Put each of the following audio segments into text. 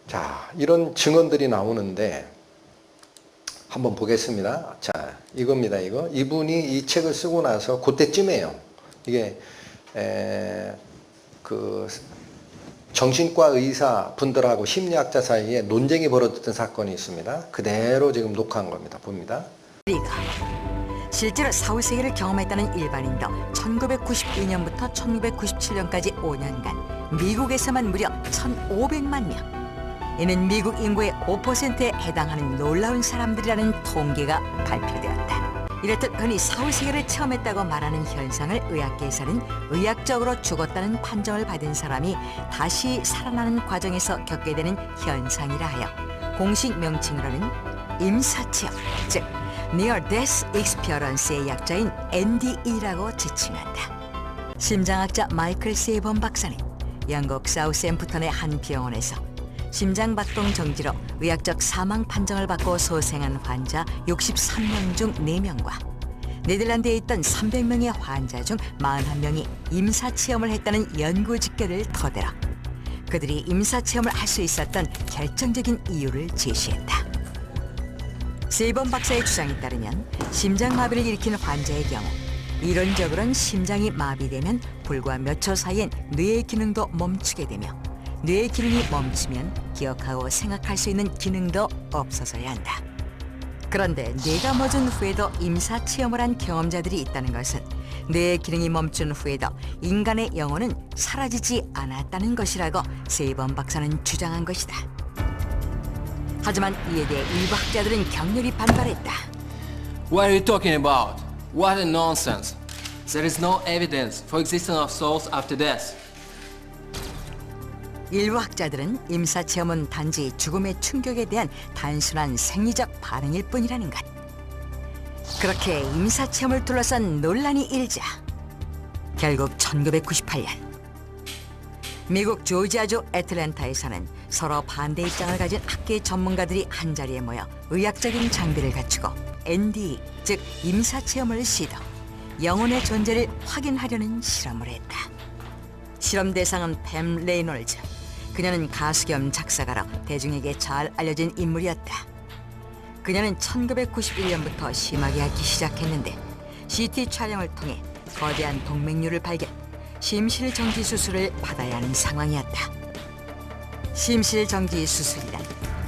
자, 이런 증언들이 나오는데 한번 보겠습니다. 자, 이겁니다. 이분이 이 책을 쓰고 나서 그때쯤이에요. 이게 그 정신과 의사 분들하고 심리학자 사이에 논쟁이 벌어졌던 사건이 있습니다. 그대로 지금 녹화한 겁니다. 봅니다. 실제로 사후세계를 경험했다는 일반인도 1992년부터 1997년까지 5년간 미국에서만 무려 1,500만 명. 이는 미국 인구의 5%에 해당하는 놀라운 사람들이라는 통계가 발표되었다. 이렇듯 흔히 사후세계를 체험했다고 말하는 현상을 의학계에서는 의학적으로 죽었다는 판정을 받은 사람이 다시 살아나는 과정에서 겪게 되는 현상이라 하여 공식 명칭으로는 임사체험, 즉 Near Death Experience의 약자인 NDE라고 지칭한다. 심장학자 마이클 세이번 박사는 영국 사우샘프턴의 한 병원에서 심장박동 정지로 의학적 사망 판정을 받고 소생한 환자 63명 중 4명과 네덜란드에 있던 300명의 환자 중 41명이 임사체험을 했다는 연구 직결을 토대로 그들이 임사체험을 할 수 있었던 결정적인 이유를 제시했다. 세이번 박사의 주장에 따르면 심장마비를 일으킨 환자의 경우 이론적으로는 심장이 마비되면 불과 몇 초 사이엔 뇌의 기능도 멈추게 되며 뇌의 기능이 멈추면 기억하고 생각할 수 있는 기능도 없어져야 한다. 그런데 뇌가 멎은 후에도 임사체험을 한 경험자들이 있다는 것은 뇌의 기능이 멈춘 후에도 인간의 영혼은 사라지지 않았다는 것이라고 세이번 박사는 주장한 것이다. 하지만 이에 대해 일부 학자들은 격렬히 반발했다. What are you talking about? What a nonsense! There is no evidence for existence of souls after death. 일부 학자들은 임사체험은 단지 죽음의 충격에 대한 단순한 생리적 반응일 뿐이라는 것. 그렇게 임사체험을 둘러싼 논란이 일자 결국 1998년 미국 조지아주 애틀랜타에서는 서로 반대 입장을 가진 학계 전문가들이 한자리에 모여 의학적인 장비를 갖추고 NDE, 즉 임사체험을 시도, 영혼의 존재를 확인하려는 실험을 했다. 실험 대상은 팸 레이놀즈. 그녀는 가수 겸 작사가로 대중에게 잘 알려진 인물이었다. 그녀는 1991년부터 심하게 앓기 시작했는데 CT 촬영을 통해 거대한 동맥류를 발견, 심실정지 수술을 받아야 하는 상황이었다. 심실정지 수술이란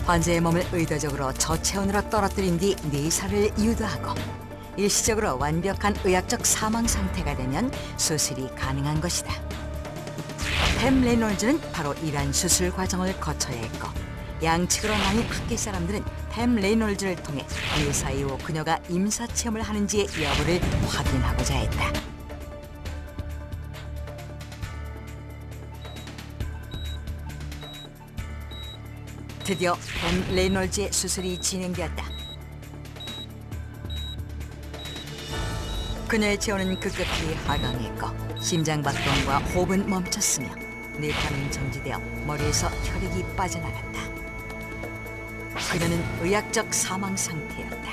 환자의 몸을 의도적으로 저체온으로 떨어뜨린 뒤 뇌사를 유도하고 일시적으로 완벽한 의학적 사망 상태가 되면 수술이 가능한 것이다. 팸 레놀즈는 바로 이러한 수술 과정을 거쳐야 했고 양측으로 나뉜 학계 사람들은 팸 레놀즈를 통해 의사 이후 그녀가 임사체험을 하는지의 여부를 확인하고자 했다. 드디어 팸 레놀즈의 수술이 진행되었다. 그녀의 체온은 급격히 하강했고 심장박동과 호흡은 멈췄으며 뇌파는 정지되어 머리에서 혈액이 빠져나갔다. 그녀는 의학적 사망 상태였다.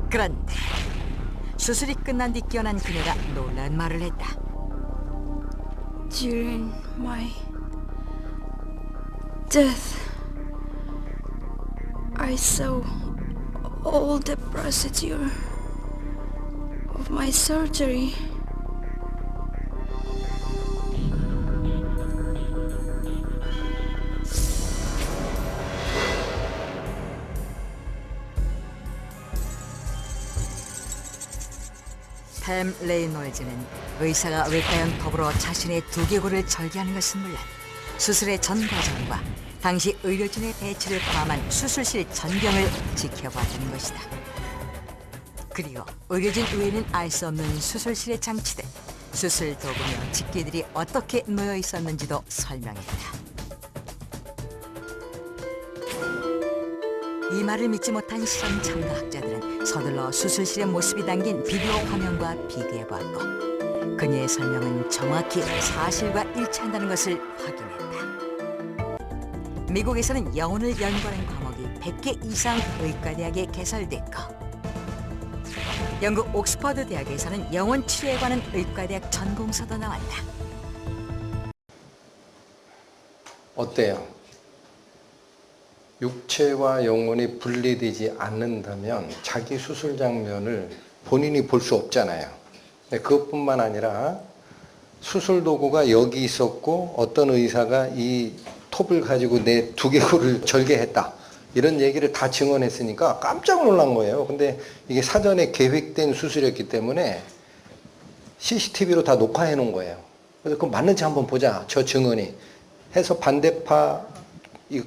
그런데 수술이 끝난 뒤 깨어난 그녀가 놀라운 말을 했다. During my death, I saw all the procedure of my surgery. 팸 레이놀즈는 의사가 외과연 톱으로 자신의 두개골을 절개하는 것은 물론 수술의 전 과정과 당시 의료진의 배치를 포함한 수술실 전경을 지켜봤다는 것이다. 그리고 의료진 외에는 알 수 없는 수술실에 장치된 수술 도구며 집기들이 어떻게 놓여 있었는지도 설명했다. 이 말을 믿지 못한 실험 참가학자들은 서둘러 수술실의 모습이 담긴 비디오 화면과 비교해보았고 그녀의 설명은 정확히 사실과 일치한다는 것을 확인했다. 미국에서는 영혼을 연구하는 과목이 100개 이상 의과대학에 개설됐고 영국 옥스퍼드 대학에서는 영혼 치료에 관한 의과대학 전공서도 나왔다. 어때요? 육체와 영혼이 분리되지 않는다면 자기 수술 장면을 본인이 볼 수 없잖아요. 그것뿐만 아니라 수술 도구가 여기 있었고 어떤 의사가 이 톱을 가지고 내 두개골을 절개했다. 이런 얘기를 다 증언했으니까 깜짝 놀란 거예요. 근데 이게 사전에 계획된 수술이었기 때문에 CCTV로 다 녹화해 놓은 거예요. 그래서 그거 맞는지 한번 보자. 저 증언이. 해서 반대파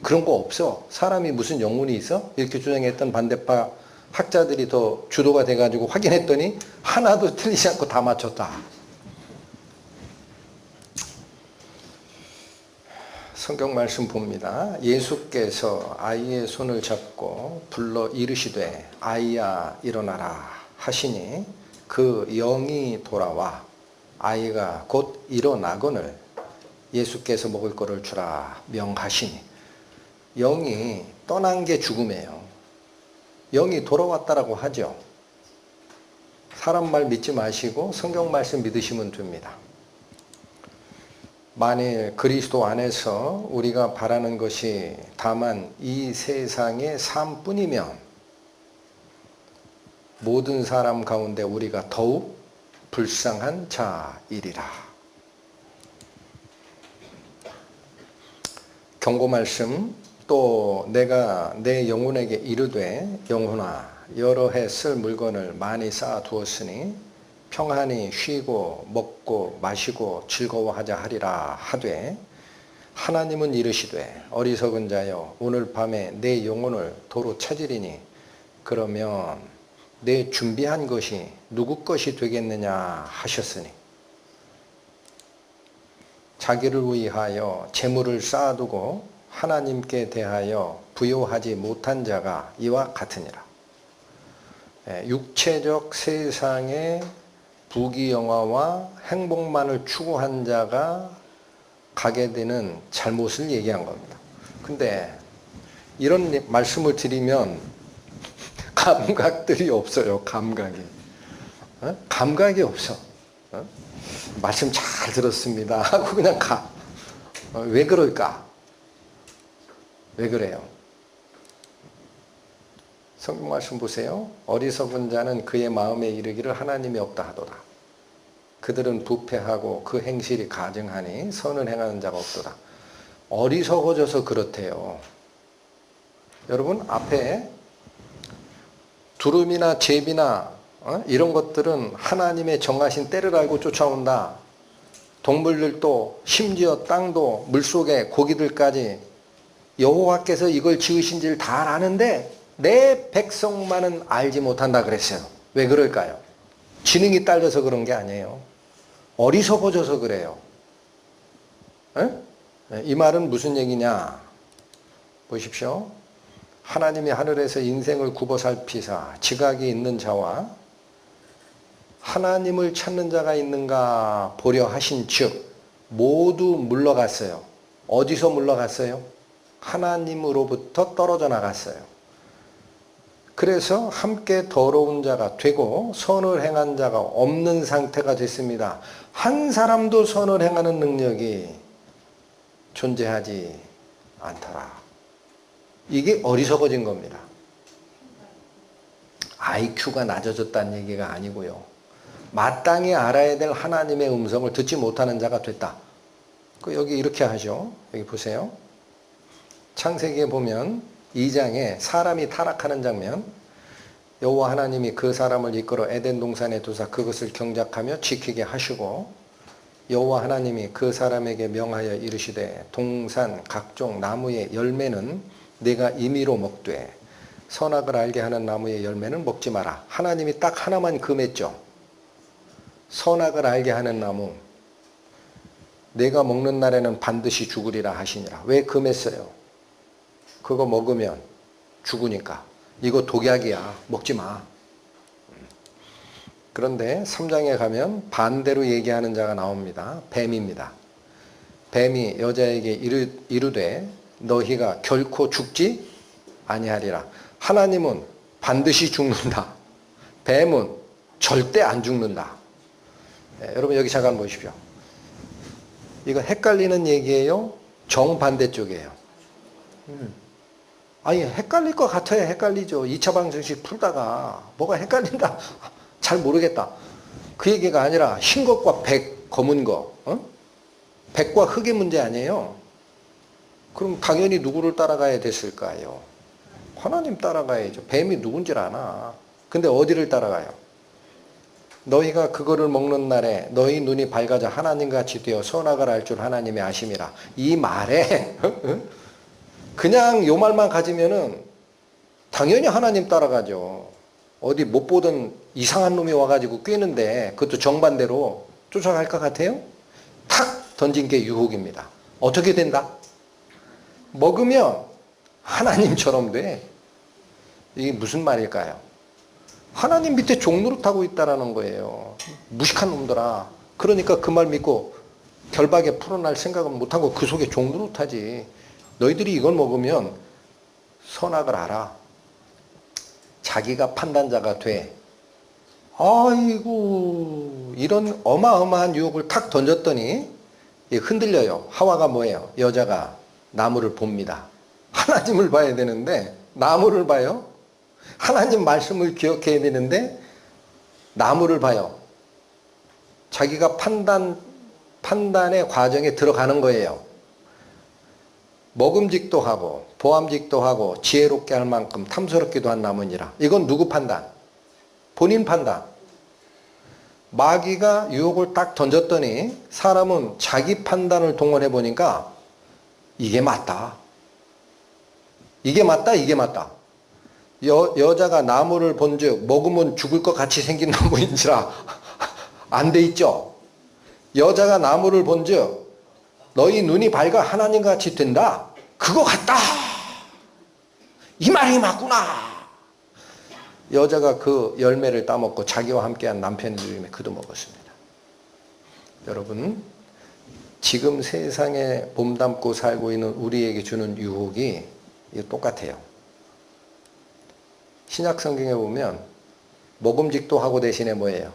그런 거 없어. 사람이 무슨 영혼이 있어? 이렇게 주장했던 반대파 학자들이 더 주도가 돼가지고 확인했더니 하나도 틀리지 않고 다 맞췄다. 성경 말씀 봅니다. 예수께서 아이의 손을 잡고 불러 이르시되 아이야 일어나라 하시니 그 영이 돌아와 아이가 곧 일어나거늘 예수께서 먹을 것을 주라 명하시니 영이 떠난 게 죽음이에요. 영이 돌아왔다라고 하죠. 사람 말 믿지 마시고 성경 말씀 믿으시면 됩니다. 만일 그리스도 안에서 우리가 바라는 것이 다만 이 세상의 삶뿐이면 모든 사람 가운데 우리가 더욱 불쌍한 자이리라. 경고 말씀. 또 내가 내 영혼에게 이르되 영혼아 여러 해 쓸 물건을 많이 쌓아 두었으니 평안히 쉬고 먹고 마시고 즐거워하자 하리라 하되 하나님은 이르시되 어리석은 자여 오늘 밤에 내 영혼을 도로 찾으리니 그러면 내 준비한 것이 누구 것이 되겠느냐 하셨으니 자기를 위하여 재물을 쌓아두고 하나님께 대하여 부요하지 못한 자가 이와 같으니라. 육체적 세상의 부귀영화와 행복만을 추구한 자가 가게 되는 잘못을 얘기한 겁니다. 근데 이런 말씀을 드리면 감각들이 없어요. 감각이. 감각이 없어. 말씀 잘 들었습니다 하고 그냥 가. 왜 그럴까? 왜 그래요? 성경 말씀 보세요. 어리석은 자는 그의 마음에 이르기를 하나님이 없다 하도다. 그들은 부패하고 그 행실이 가증하니 선을 행하는 자가 없도다. 어리석어져서 그렇대요. 여러분 앞에 두름이나 제비나 이런 것들은 하나님의 정하신 때를 알고 쫓아온다. 동물들도 심지어 땅도 물속에 고기들까지 여호와께서 이걸 지으신지를 다 아는데 내 백성만은 알지 못한다 그랬어요. 왜 그럴까요? 지능이 딸려서 그런 게 아니에요. 어리석어져서 그래요. 이 말은 무슨 얘기냐? 보십시오. 하나님이 하늘에서 인생을 굽어 살피사 지각이 있는 자와 하나님을 찾는 자가 있는가 보려 하신 즉 모두 물러갔어요. 어디서 물러갔어요? 하나님으로부터 떨어져 나갔어요. 그래서 함께 더러운 자가 되고 선을 행한 자가 없는 상태가 됐습니다. 한 사람도 선을 행하는 능력이 존재하지 않더라. 이게 어리석어진 겁니다. IQ가 낮아졌다는 얘기가 아니고요. 마땅히 알아야 될 하나님의 음성을 듣지 못하는 자가 됐다. 여기 이렇게 하죠. 여기 보세요. 창세기에 보면 2장에 사람이 타락하는 장면, 여호와 하나님이 그 사람을 이끌어 에덴 동산에 두사 그것을 경작하며 지키게 하시고 여호와 하나님이 그 사람에게 명하여 이르시되 동산 각종 나무의 열매는 네가 임의로 먹되 선악을 알게 하는 나무의 열매는 먹지 마라. 하나님이 딱 하나만 금했죠. 선악을 알게 하는 나무 내가 먹는 날에는 반드시 죽으리라 하시니라. 왜 금했어요? 그거 먹으면 죽으니까. 이거 독약이야. 먹지 마. 그런데 3장에 가면 반대로 얘기하는 자가 나옵니다. 뱀입니다. 뱀이 여자에게 이르되 너희가 결코 죽지 아니하리라. 하나님은 반드시 죽는다. 뱀은 절대 안 죽는다. 여러분 여기 잠깐 보십시오. 이거 헷갈리는 얘기예요? 정반대쪽이에요. 아니 헷갈릴 것 같아요. 헷갈리죠. 2차 방정식 풀다가 뭐가 헷갈린다. 잘 모르겠다. 그 얘기가 아니라 흰 것과 백, 검은 거. 백과 흑의 문제 아니에요. 그럼 당연히 누구를 따라가야 됐을까요? 하나님 따라가야죠. 뱀이 누군지를 아나. 근데 어디를 따라가요? 너희가 그거를 먹는 날에 너희 눈이 밝아져 하나님같이 되어 선악을 알 줄 하나님이 아심이라. 이 말에 그냥 요 말만 가지면은 당연히 하나님 따라가죠. 어디 못 보던 이상한 놈이 와가지고 꿰는데 그것도 정반대로 쫓아갈 것 같아요? 탁 던진 게 유혹입니다. 어떻게 된다? 먹으면 하나님처럼 돼. 이게 무슨 말일까요? 하나님 밑에 종노릇하고 있다라는 거예요. 무식한 놈들아. 그러니까 그 말 믿고 결박에 풀어날 생각은 못하고 그 속에 종노릇하지. 너희들이 이걸 먹으면 선악을 알아. 자기가 판단자가 돼. 아이고 이런 어마어마한 유혹을 탁 던졌더니 흔들려요. 하와가 뭐예요? 여자가 나무를 봅니다. 하나님을 봐야 되는데 나무를 봐요. 하나님 말씀을 기억해야 되는데 나무를 봐요. 자기가 판단의 과정에 들어가는 거예요. 먹음직도 하고 보암직도 하고 지혜롭게 할 만큼 탐스럽기도 한 나무니라. 이건 누구 판단? 본인 판단. 마귀가 유혹을 딱 던졌더니 사람은 자기 판단을 동원해 보니까 이게 맞다. 이게 맞다. 이게 맞다. 여자가 나무를 본즉 먹으면 죽을 것 같이 생긴 나무인지라 안 돼 있죠. 여자가 나무를 본즉 너희 눈이 밝아 하나님같이 된다. 그거 같다. 이 말이 맞구나. 여자가 그 열매를 따먹고 자기와 함께한 남편의 누임에 그도 먹었습니다. 여러분 지금 세상에 몸담고 살고 있는 우리에게 주는 유혹이 똑같아요. 신약 성경에 보면 먹음직도 하고 대신에 뭐예요?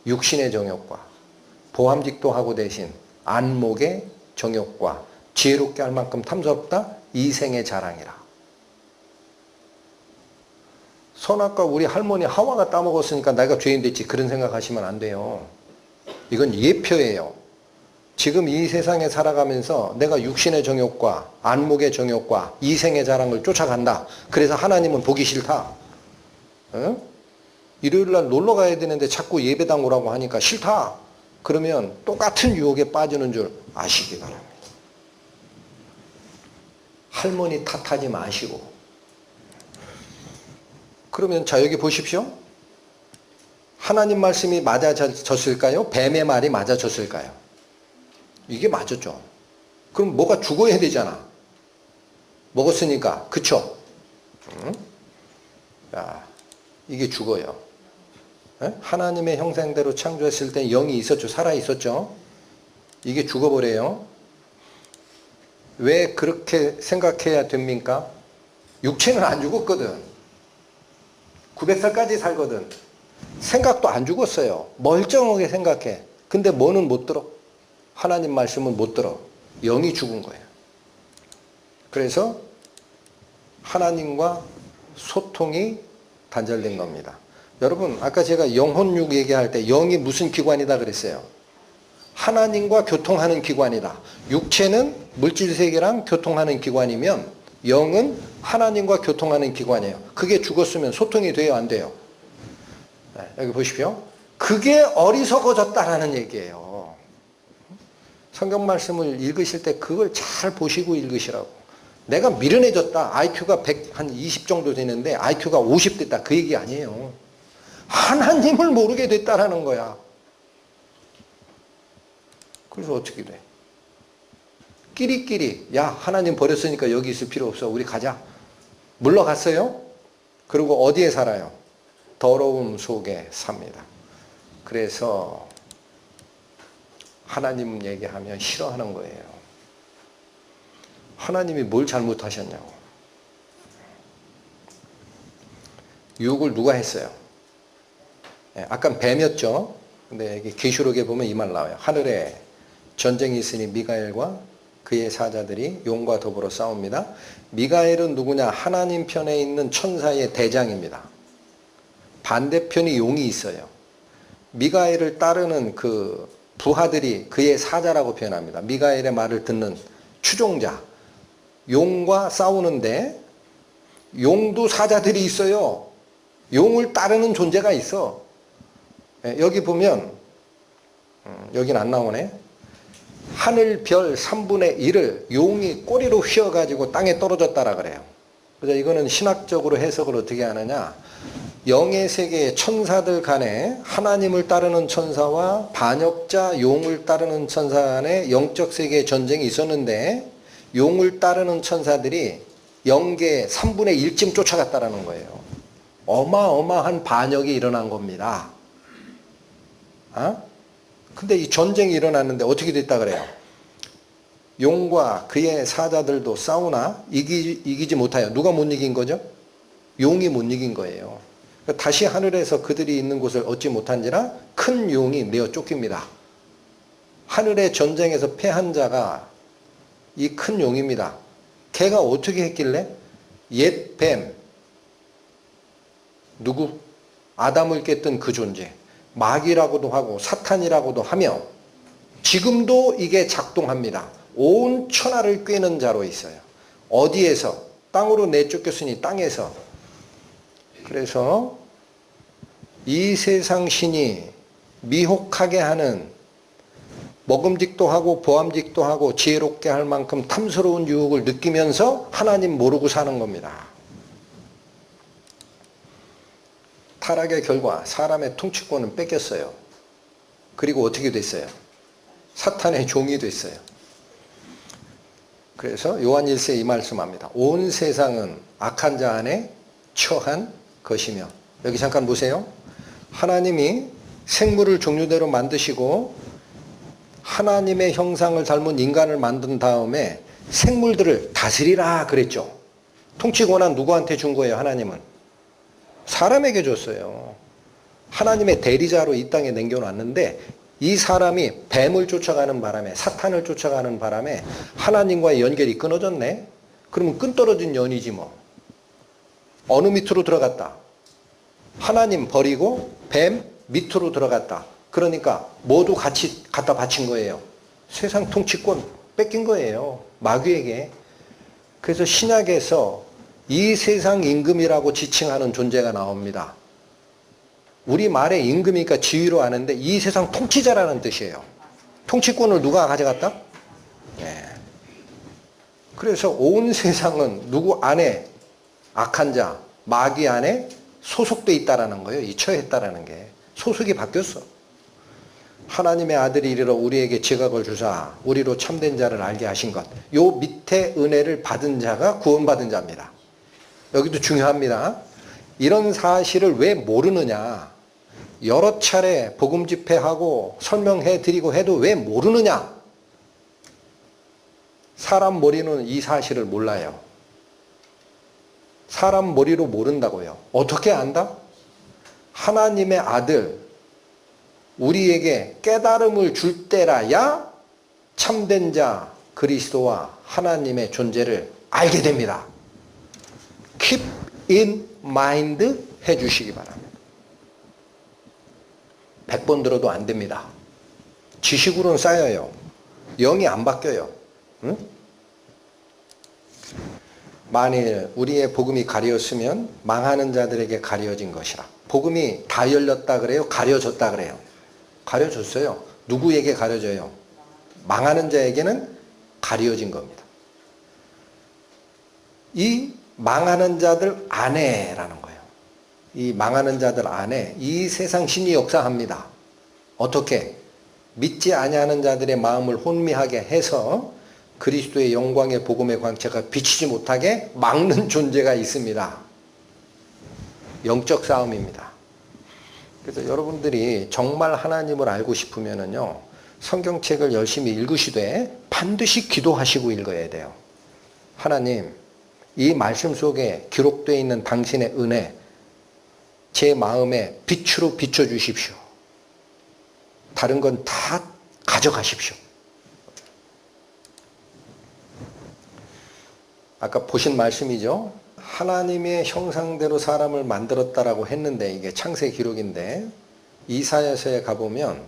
육신의 정욕과 보암직도 하고 대신 안목의 정욕과 지혜롭게 할 만큼 탐스럽다 이생의 자랑이라. 선악과 우리 할머니 하와가 따먹었으니까 내가 죄인 됐지 그런 생각하시면 안 돼요. 이건 예표예요. 지금 이 세상에 살아가면서 내가 육신의 정욕과 안목의 정욕과 이생의 자랑을 쫓아간다. 그래서 하나님은 보기 싫다. 일요일날 놀러 가야 되는데 자꾸 예배당 오라고 하니까 싫다. 그러면 똑같은 유혹에 빠지는 줄 아시기 바랍니다. 할머니 탓하지 마시고. 그러면 자 여기 보십시오. 하나님 말씀이 맞아졌을까요? 뱀의 말이 맞아졌을까요? 이게 맞았죠. 그럼 뭐가 죽어야 되잖아. 먹었으니까. 그쵸? 자, 이게 죽어요. 하나님의 형상대로 창조했을 때 영이 있었죠. 살아 있었죠. 이게 죽어버려요. 왜 그렇게 생각해야 됩니까? 육체는 안 죽었거든. 900살까지 살거든. 생각도 안 죽었어요. 멀쩡하게 생각해. 근데 뭐는 못 들어? 하나님 말씀은 못 들어. 영이 죽은 거예요. 그래서 하나님과 소통이 단절된 겁니다. 여러분 아까 제가 영혼육 얘기할 때 영이 무슨 기관이다 그랬어요? 하나님과 교통하는 기관이다. 육체는 물질세계랑 교통하는 기관이면 영은 하나님과 교통하는 기관이에요. 그게 죽었으면 소통이 돼요 안 돼요? 네, 여기 보십시오. 그게 어리석어졌다라는 얘기예요. 성경 말씀을 읽으실 때 그걸 잘 보시고 읽으시라고. 내가 미련해졌다. IQ가 120 정도 되는데 IQ가 50 됐다. 그 얘기 아니에요. 하나님을 모르게 됐다라는 거야. 그래서 어떻게 돼? 끼리끼리 야 하나님 버렸으니까 여기 있을 필요 없어. 우리 가자. 물러갔어요. 그리고 어디에 살아요? 더러움 속에 삽니다. 그래서 하나님 얘기하면 싫어하는 거예요. 하나님이 뭘 잘못하셨냐고. 유혹을 누가 했어요? 아까 뱀이었죠. 근데 여기 계시록에 보면 이 말 나와요. 하늘에 전쟁이 있으니 미가엘과 그의 사자들이 용과 더불어 싸웁니다. 미가엘은 누구냐? 하나님 편에 있는 천사의 대장입니다. 반대편이 용이 있어요. 미가엘을 따르는 그 부하들이 그의 사자라고 표현합니다. 미가엘의 말을 듣는 추종자. 용과 싸우는데 용도 사자들이 있어요. 용을 따르는 존재가 있어. 여기 보면 여긴 안 나오네. 하늘 별 3분의 1을 용이 꼬리로 휘어가지고 땅에 떨어졌다라 그래요. 그래서 이거는 신학적으로 해석을 어떻게 하느냐. 영의 세계의 천사들 간에 하나님을 따르는 천사와 반역자 용을 따르는 천사 간에 영적 세계의 전쟁이 있었는데 용을 따르는 천사들이 영계의 3분의 1쯤 쫓아갔다라는 거예요. 어마어마한 반역이 일어난 겁니다. 근데 이 전쟁이 일어났는데 어떻게 됐다 그래요? 용과 그의 사자들도 싸우나 이기지 못하여. 누가 못 이긴 거죠? 용이 못 이긴 거예요. 다시 하늘에서 그들이 있는 곳을 얻지 못한지라 큰 용이 내어 쫓깁니다. 하늘의 전쟁에서 패한 자가 이 큰 용입니다. 걔가 어떻게 했길래? 옛 뱀, 누구? 아담을 깼던 그 존재, 마귀라고도 하고 사탄이라고도 하며 지금도 이게 작동합니다. 온 천하를 꿰는 자로 있어요. 어디에서? 땅으로 내쫓겼으니 땅에서. 그래서 이 세상 신이 미혹하게 하는, 먹음직도 하고 보암직도 하고 지혜롭게 할 만큼 탐스러운 유혹을 느끼면서 하나님 모르고 사는 겁니다. 타락의 결과 사람의 통치권은 뺏겼어요. 그리고 어떻게 됐어요? 사탄의 종이 됐어요. 그래서 요한 1세 이 말씀합니다. 온 세상은 악한 자 안에 처한 것이며. 여기 잠깐 보세요. 하나님이 생물을 종류대로 만드시고 하나님의 형상을 닮은 인간을 만든 다음에 생물들을 다스리라 그랬죠. 통치 권한 누구한테 준 거예요? 하나님은 사람에게 줬어요. 하나님의 대리자로 이 땅에 남겨놨는데 이 사람이 뱀을 쫓아가는 바람에, 사탄을 쫓아가는 바람에 하나님과의 연결이 끊어졌네. 그러면 끈 떨어진 연이지 뭐. 어느 밑으로 들어갔다? 하나님 버리고 뱀 밑으로 들어갔다. 그러니까 모두 같이 갖다 바친 거예요. 세상 통치권 뺏긴 거예요. 마귀에게. 그래서 신약에서 이 세상 임금이라고 지칭하는 존재가 나옵니다. 우리 말에 임금이니까 지위로 아는데 이 세상 통치자라는 뜻이에요. 통치권을 누가 가져갔다? 네. 그래서 온 세상은 누구 안에, 악한 자, 마귀 안에 소속돼 있다라는 거예요. 이 처했다라는 게. 소속이 바뀌었어. 하나님의 아들이 이르러 우리에게 지각을 주사 우리로 참된 자를 알게 하신 것. 요 밑에 은혜를 받은 자가 구원받은 자입니다. 여기도 중요합니다. 이런 사실을 왜 모르느냐. 여러 차례 복음 집회하고 설명해 드리고 해도 왜 모르느냐. 사람 머리는 이 사실을 몰라요. 사람 머리로 모른다고요. 어떻게 안다? 하나님의 아들 우리에게 깨달음을 줄 때라야 참된 자 그리스도와 하나님의 존재를 알게 됩니다. Keep in mind 해주시기 바랍니다. 100번 들어도 안 됩니다. 지식으로는 쌓여요. 영이 안 바뀌어요. 응? 만일 우리의 복음이 가려졌으면 망하는 자들에게 가려진 것이라. 복음이 다 열렸다 그래요? 가려졌다 그래요? 가려졌어요. 누구에게 가려져요? 망하는 자에게는 가려진 겁니다. 이 망하는 자들 안에라는 거예요. 이 망하는 자들 안에 이 세상 신이 역사합니다. 어떻게? 믿지 아니하는 자들의 마음을 혼미하게 해서 그리스도의 영광의 복음의 광채가 비치지 못하게 막는 존재가 있습니다. 영적 싸움입니다. 그래서 여러분들이 정말 하나님을 알고 싶으면은요, 성경책을 열심히 읽으시되 반드시 기도하시고 읽어야 돼요. 하나님, 이 말씀 속에 기록되어 있는 당신의 은혜, 제 마음에 빛으로 비춰주십시오. 다른 건 다 가져가십시오. 아까 보신 말씀이죠. 하나님의 형상대로 사람을 만들었다라고 했는데 이게 창세 기록인데 이사야서에 가보면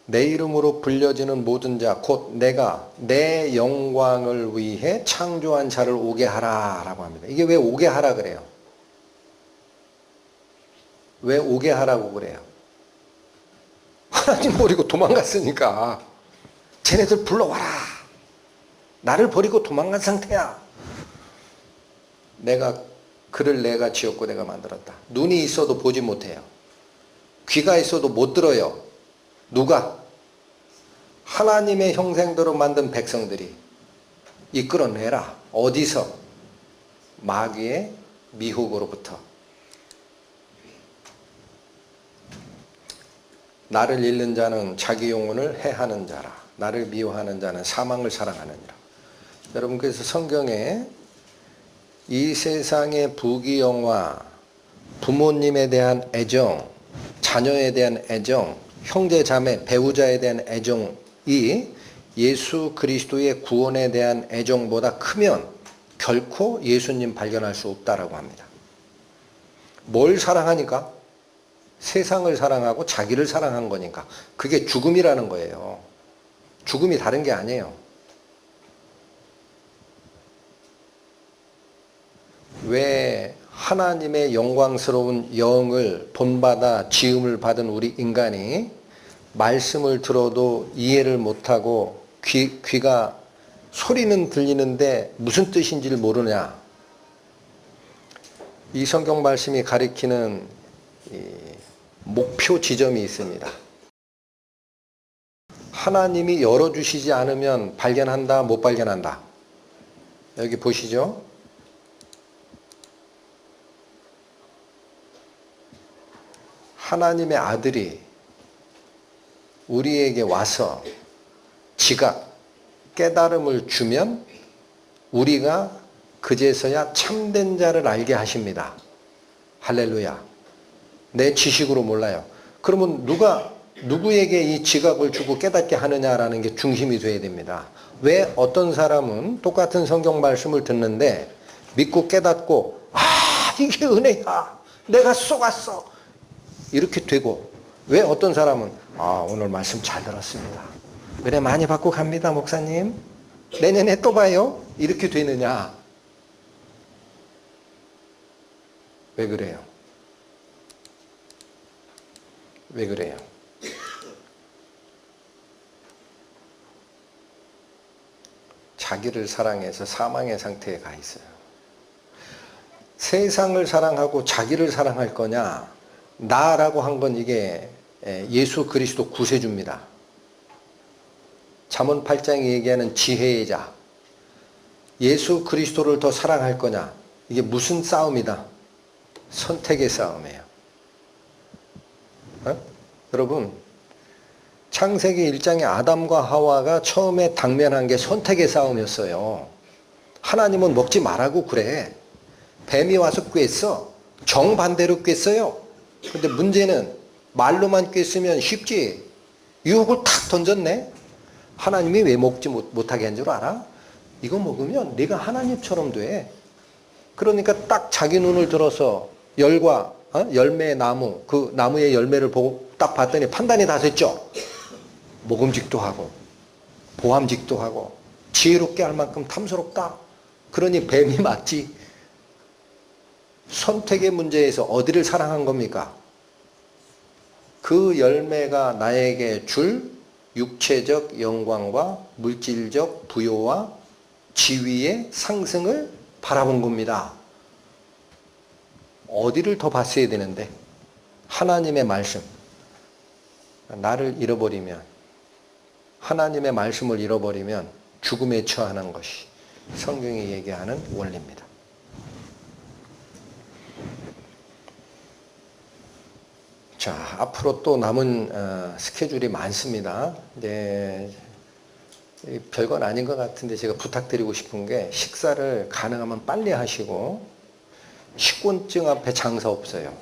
내 이름으로 불려지는 모든 자 곧 내가 내 영광을 위해 창조한 자를 오게 하라 라고 합니다. 이게 왜 오게 하라 그래요? 왜 오게 하라고 그래요? 하나님 버리고 도망갔으니까 쟤네들 불러와라. 나를 버리고 도망간 상태야. 그를 내가 지었고 내가 만들었다. 눈이 있어도 보지 못해요. 귀가 있어도 못 들어요. 누가? 하나님의 형상대로 만든 백성들이 이끌어내라. 어디서? 마귀의 미혹으로부터. 나를 잃는 자는 자기 영혼을 해하는 자라. 나를 미워하는 자는 사망을 사랑하느니라. 여러분 그래서 성경에 이 세상의 부귀영화, 부모님에 대한 애정, 자녀에 대한 애정, 형제 자매, 배우자에 대한 애정이 예수 그리스도의 구원에 대한 애정보다 크면 결코 예수님 발견할 수 없다라고 합니다. 뭘 사랑하니까? 세상을 사랑하고 자기를 사랑한 거니까. 그게 죽음이라는 거예요. 죽음이 다른 게 아니에요. 왜 하나님의 영광스러운 영을 본받아 지음을 받은 우리 인간이 말씀을 들어도 이해를 못하고 귀가 소리는 들리는데 무슨 뜻인지를 모르냐? 이 성경 말씀이 가리키는 목표 지점이 있습니다. 하나님이 열어주시지 않으면 발견한다, 못 발견한다. 여기 보시죠. 하나님의 아들이 우리에게 와서 지각, 깨달음을 주면 우리가 그제서야 참된 자를 알게 하십니다. 할렐루야. 내 지식으로 몰라요. 그러면 누구에게 이 지각을 주고 깨닫게 하느냐라는 게 중심이 돼야 됩니다. 왜 어떤 사람은 똑같은 성경 말씀을 듣는데 믿고 깨닫고 이게 은혜야. 내가 속았어. 이렇게 되고 왜 어떤 사람은 오늘 말씀 잘 들었습니다. 은혜 많이 받고 갑니다 목사님. 내년에 또 봐요. 이렇게 되느냐. 왜 그래요? 왜 그래요? 자기를 사랑해서 사망의 상태에 가 있어요. 세상을 사랑하고 자기를 사랑할 거냐? 나라고 한 건 이게 예수 그리스도 구세주입니다. 잠언 8장이 얘기하는 지혜의 자. 예수 그리스도를 더 사랑할 거냐? 이게 무슨 싸움이다? 선택의 싸움이에요. 여러분 창세기 1장에 아담과 하와가 처음에 당면한 게 선택의 싸움이었어요. 하나님은 먹지 말라고 그래. 뱀이 와서 꿰어. 정반대로 꿰어요. 근데 문제는 말로만 꿰으면 쉽지. 유혹을 탁 던졌네. 하나님이 왜 먹지 못하게 한 줄 알아? 이거 먹으면 네가 하나님처럼 돼. 그러니까 딱 자기 눈을 들어서 열과 열매의 나무, 그 나무의 열매를 보고 딱 봤더니 판단이 다 됐죠. 먹음직도 하고 보암직도 하고 지혜롭게 할 만큼 탐스럽다. 그러니 뱀이 맞지. 선택의 문제에서 어디를 사랑한 겁니까? 그 열매가 나에게 줄 육체적 영광과 물질적 부요와 지위의 상승을 바라본 겁니다. 어디를 더 봤어야 되는데? 하나님의 말씀. 나를 잃어버리면, 하나님의 말씀을 잃어버리면 죽음에 처하는 것이 성경이 얘기하는 원리입니다. 자, 앞으로 또 남은 스케줄이 많습니다. 별건 아닌 것 같은데 제가 부탁드리고 싶은 게 식사를 가능하면 빨리 하시고 식곤증 앞에 장사 없어요.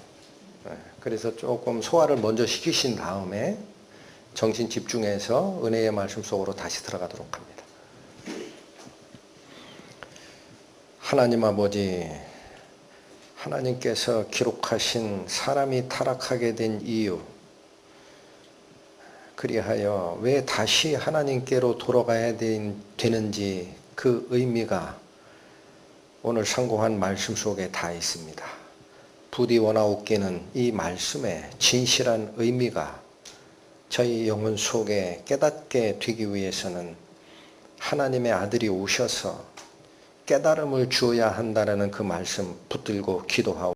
그래서 조금 소화를 먼저 시키신 다음에 정신 집중해서 은혜의 말씀 속으로 다시 들어가도록 합니다. 하나님 아버지, 하나님께서 기록하신 사람이 타락하게 된 이유, 그리하여 왜 다시 하나님께로 돌아가야 되는지 그 의미가 오늘 상고한 말씀 속에 다 있습니다. 부디 원하옵기는 이 말씀의 진실한 의미가 저희 영혼 속에 깨닫게 되기 위해서는 하나님의 아들이 오셔서 깨달음을 주어야 한다는 그 말씀 붙들고 기도하오.